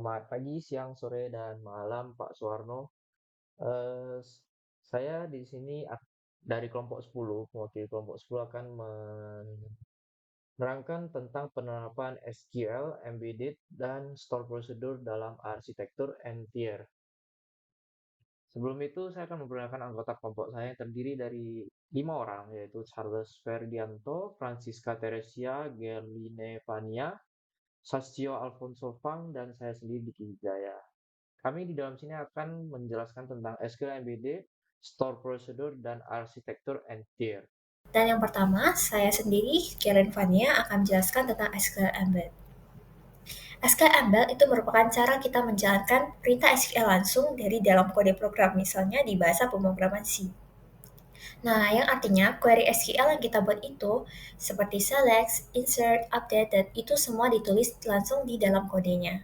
Selamat pagi, siang, sore, dan malam, Pak Suwarno. Eh, s- saya di sini dari kelompok 10, mewakili kelompok 10 akan menerangkan tentang penerapan SQL, Embedded, dan Store Procedure dalam arsitektur NTIER. Sebelum itu, saya akan memperkenalkan anggota kelompok saya yang terdiri dari 5 orang, yaitu Charles Ferdianto, Francisca Teresia, Gerline Vania, Sastio Alfonso Fang, dan saya sendiri Diki Wijaya. Kami di dalam sini akan menjelaskan tentang SQL Embedded, Store Procedure, dan Arsitektur and Tier. Dan yang pertama, saya sendiri, Karen Vania, akan menjelaskan tentang SQL Embed. SQL Embed itu merupakan cara kita menjalankan perintah SQL langsung dari dalam kode program, misalnya di bahasa pemrograman C. Nah, yang artinya query SQL yang kita buat itu, seperti select, insert, update, dan itu semua ditulis langsung di dalam kodenya.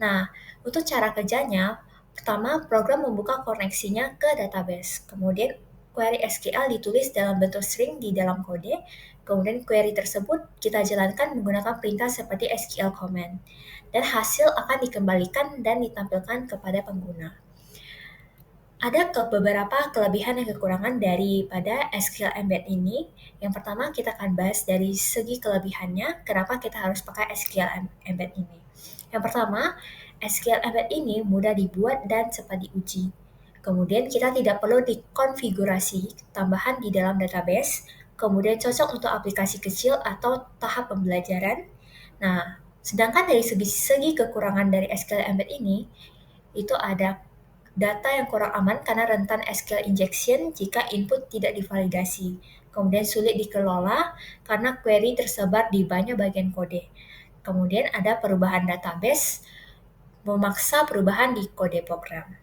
Nah, untuk cara kerjanya, pertama program membuka koneksinya ke database. Kemudian query SQL ditulis dalam bentuk string di dalam kode. Kemudian query tersebut kita jalankan menggunakan perintah seperti SQL command. Dan hasil akan dikembalikan dan ditampilkan kepada pengguna. Ada beberapa kelebihan dan kekurangan daripada SQL Embed ini. Yang pertama, kita akan bahas dari segi kelebihannya, kenapa kita harus pakai SQL Embed ini. Yang pertama, SQL Embed ini mudah dibuat dan cepat diuji. Kemudian kita tidak perlu dikonfigurasi tambahan di dalam database, kemudian cocok untuk aplikasi kecil atau tahap pembelajaran. Nah, sedangkan dari segi kekurangan dari SQL Embed ini, itu ada data yang kurang aman karena rentan SQL injection jika input tidak divalidasi. Kemudian sulit dikelola karena query tersebar di banyak bagian kode. Kemudian ada perubahan database memaksa perubahan di kode program.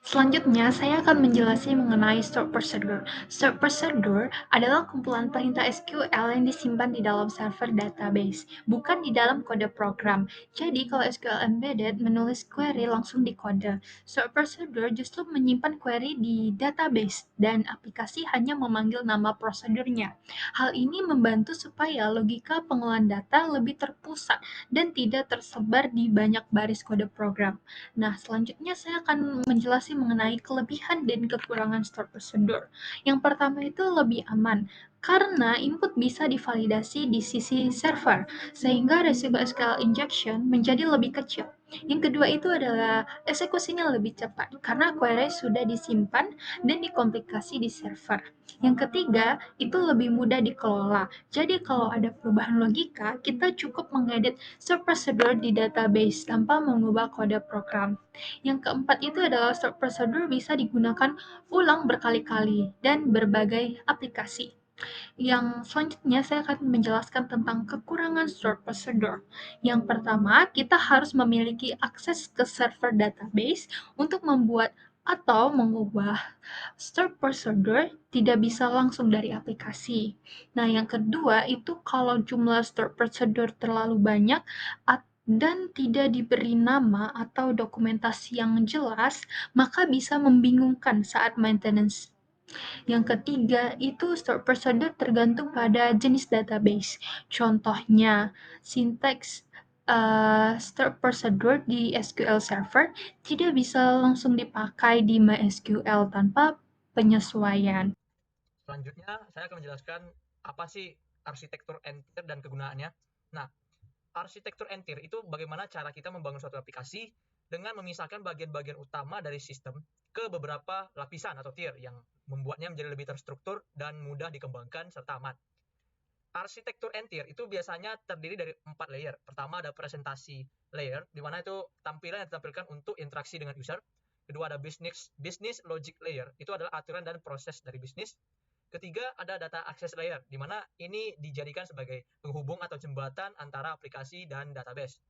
Selanjutnya, saya akan menjelaskan mengenai store procedure. Store procedure adalah kumpulan perintah SQL yang disimpan di dalam server database, bukan di dalam kode program. Jadi, kalau SQL embedded menulis query langsung di kode, store procedure justru menyimpan query di database dan aplikasi hanya memanggil nama prosedurnya. Hal ini membantu supaya logika pengolahan data lebih terpusat dan tidak tersebar di banyak baris kode program. Nah, selanjutnya saya akan menjelaskan mengenai kelebihan dan kekurangan store procedure. Yang pertama itu lebih aman, karena input bisa divalidasi di sisi server, sehingga resiko SQL injection menjadi lebih kecil. Yang kedua itu adalah eksekusinya lebih cepat, karena query sudah disimpan dan dikomplikasi di server. Yang ketiga, itu lebih mudah dikelola. Jadi kalau ada perubahan logika, kita cukup mengedit store procedure di database tanpa mengubah kode program. Yang keempat itu adalah store procedure bisa digunakan ulang berkali-kali dan berbagai aplikasi. Yang selanjutnya saya akan menjelaskan tentang kekurangan store procedure. Yang pertama, kita harus memiliki akses ke server database untuk membuat atau mengubah store procedure tidak bisa langsung dari aplikasi. Nah, yang kedua itu kalau jumlah store procedure terlalu banyak dan tidak diberi nama atau dokumentasi yang jelas, maka bisa membingungkan saat maintenance. Yang ketiga, itu store procedure tergantung pada jenis database. Contohnya, sinteks store procedure di SQL Server tidak bisa langsung dipakai di MySQL tanpa penyesuaian. Selanjutnya, saya akan menjelaskan apa sih arsitektur N-tier dan kegunaannya. Nah, arsitektur N-tier itu bagaimana cara kita membangun suatu aplikasi dengan memisahkan bagian-bagian utama dari sistem ke beberapa lapisan atau tier yang membuatnya menjadi lebih terstruktur dan mudah dikembangkan serta aman. Arsitektur N-tier itu biasanya terdiri dari 4 layer. Pertama ada presentasi layer, di mana itu tampilan yang ditampilkan untuk interaksi dengan user. Kedua ada business logic layer, itu adalah aturan dan proses dari bisnis. Ketiga ada data access layer, di mana ini dijadikan sebagai penghubung atau jembatan antara aplikasi dan database.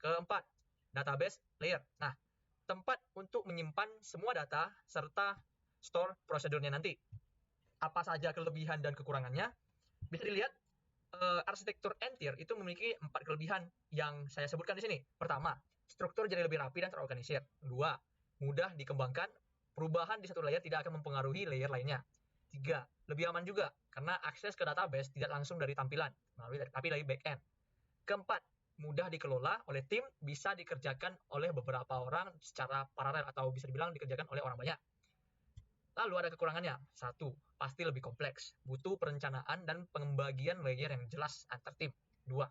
Keempat, database layer. Nah, tempat untuk menyimpan semua data serta store prosedurnya nanti. Apa saja kelebihan dan kekurangannya? Bisa dilihat arsitektur N-tier itu memiliki 4 kelebihan yang saya sebutkan di sini. Pertama, struktur jadi lebih rapi dan terorganisir. Kedua, mudah dikembangkan. Perubahan di satu layer tidak akan mempengaruhi layer lainnya. Tiga, lebih aman juga karena akses ke database tidak langsung dari tampilan, tapi dari backend. Keempat, mudah dikelola oleh tim, bisa dikerjakan oleh beberapa orang secara paralel atau bisa dibilang dikerjakan oleh orang banyak. Lalu ada kekurangannya. 1. Pasti lebih kompleks, butuh perencanaan dan pembagian layer yang jelas antar tim. 2.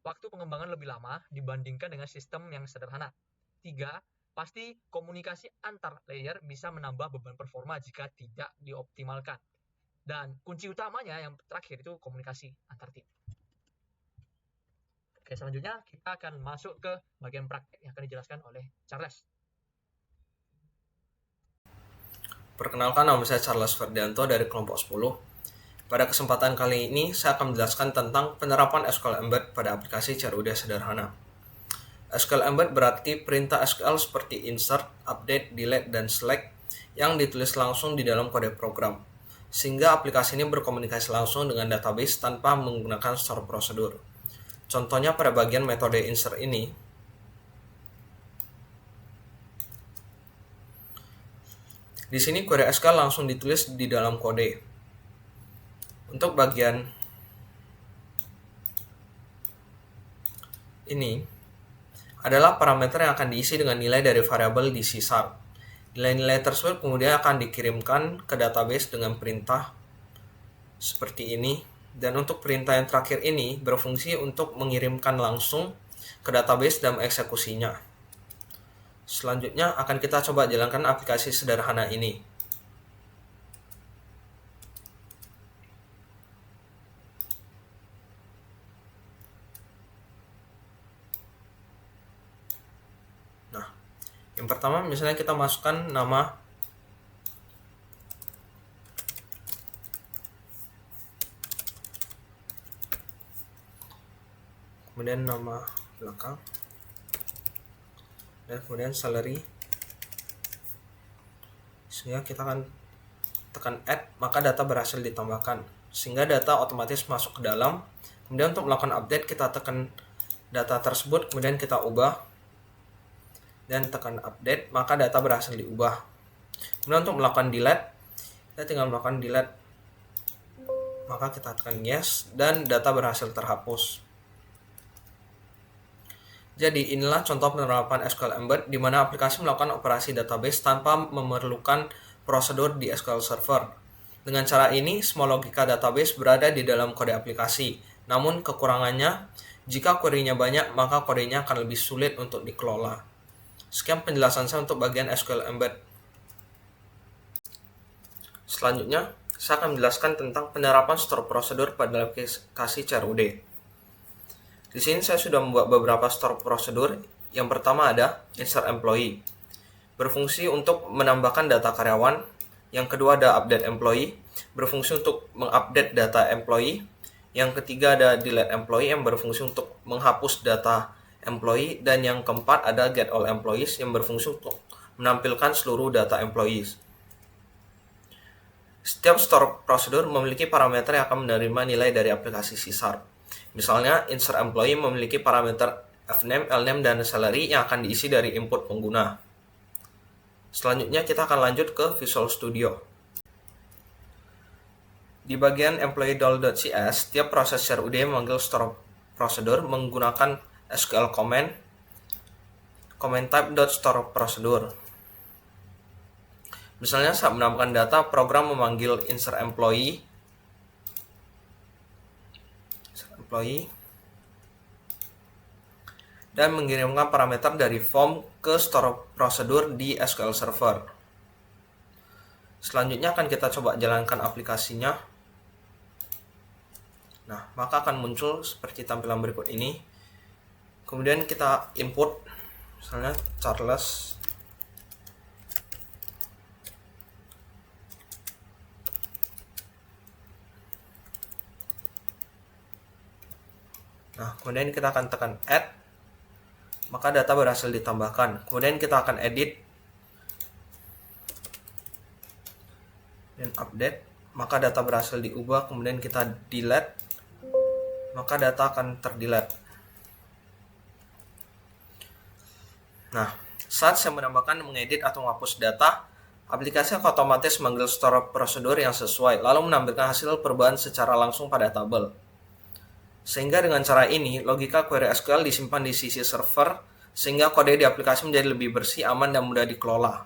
Waktu pengembangan lebih lama dibandingkan dengan sistem yang sederhana. 3. Pasti komunikasi antar layer bisa menambah beban performa jika tidak dioptimalkan. Dan kunci utamanya yang terakhir itu komunikasi antar tim. Oke, selanjutnya kita akan masuk ke bagian praktek yang akan dijelaskan oleh Charles. Perkenalkan, nama saya Charles Ferdianto dari kelompok 10. Pada kesempatan kali ini, saya akan menjelaskan tentang penerapan SQL Embed pada aplikasi CRUD sederhana. SQL Embed berarti perintah SQL seperti insert, update, delete, dan select yang ditulis langsung di dalam kode program, sehingga aplikasi ini berkomunikasi langsung dengan database tanpa menggunakan store prosedur. Contohnya pada bagian metode insert ini, di sini query SQL langsung ditulis di dalam kode. Untuk bagian ini adalah parameter yang akan diisi dengan nilai dari variabel di C#. Nilai-nilai tersebut kemudian akan dikirimkan ke database dengan perintah seperti ini. Dan untuk perintah yang terakhir ini berfungsi untuk mengirimkan langsung ke database dan eksekusinya. Selanjutnya akan kita coba jalankan aplikasi sederhana ini. Nah, yang pertama misalnya kita masukkan nama kemudian nama belakang, dan kemudian salary. Sehingga kita akan tekan add, maka data berhasil ditambahkan, sehingga data otomatis masuk ke dalam. Kemudian untuk melakukan update, kita tekan data tersebut, kemudian kita ubah, dan tekan update, maka data berhasil diubah. Kemudian untuk melakukan delete, kita tinggal melakukan delete, maka kita tekan yes, dan data berhasil terhapus. Jadi inilah contoh penerapan SQL Embed di mana aplikasi melakukan operasi database tanpa memerlukan prosedur di SQL Server. Dengan cara ini, semua logika database berada di dalam kode aplikasi. Namun kekurangannya, jika query-nya banyak, maka kodenya akan lebih sulit untuk dikelola. Sekian penjelasan saya untuk bagian SQL Embed. Selanjutnya, saya akan menjelaskan tentang penerapan store prosedur pada aplikasi CRUD. Di sini saya sudah membuat beberapa store prosedur. Yang pertama ada insert employee, berfungsi untuk menambahkan data karyawan. Yang kedua ada update employee, berfungsi untuk mengupdate data employee. Yang ketiga ada delete employee, yang berfungsi untuk menghapus data employee. Dan yang keempat ada get all employees, yang berfungsi untuk menampilkan seluruh data employees. Setiap store prosedur memiliki parameter yang akan menerima nilai dari aplikasi C#. Misalnya, insert employee memiliki parameter fname, lname, dan salary yang akan diisi dari input pengguna. Selanjutnya kita akan lanjut ke Visual Studio. Di bagian employee.cs, setiap proses CRUD memanggil store prosedur menggunakan SQL command type.store prosedur. Misalnya saat menambahkan data, program memanggil insert employee dan mengirimkan parameter dari form ke store prosedur di SQL Server. Selanjutnya akan kita coba jalankan aplikasinya. Nah, maka akan muncul seperti tampilan berikut ini. Kemudian kita input, misalnya Charles. Nah, kemudian kita akan tekan add, maka data berhasil ditambahkan. Kemudian kita akan edit dan update, maka data berhasil diubah. Kemudian kita delete, maka data akan terdelete. Nah, saat saya menambahkan, mengedit atau menghapus data, aplikasi akan otomatis memanggil store prosedur yang sesuai, lalu menampilkan hasil perubahan secara langsung pada tabel. Sehingga dengan cara ini, logika query SQL disimpan di sisi server, sehingga kode di aplikasi menjadi lebih bersih, aman, dan mudah dikelola.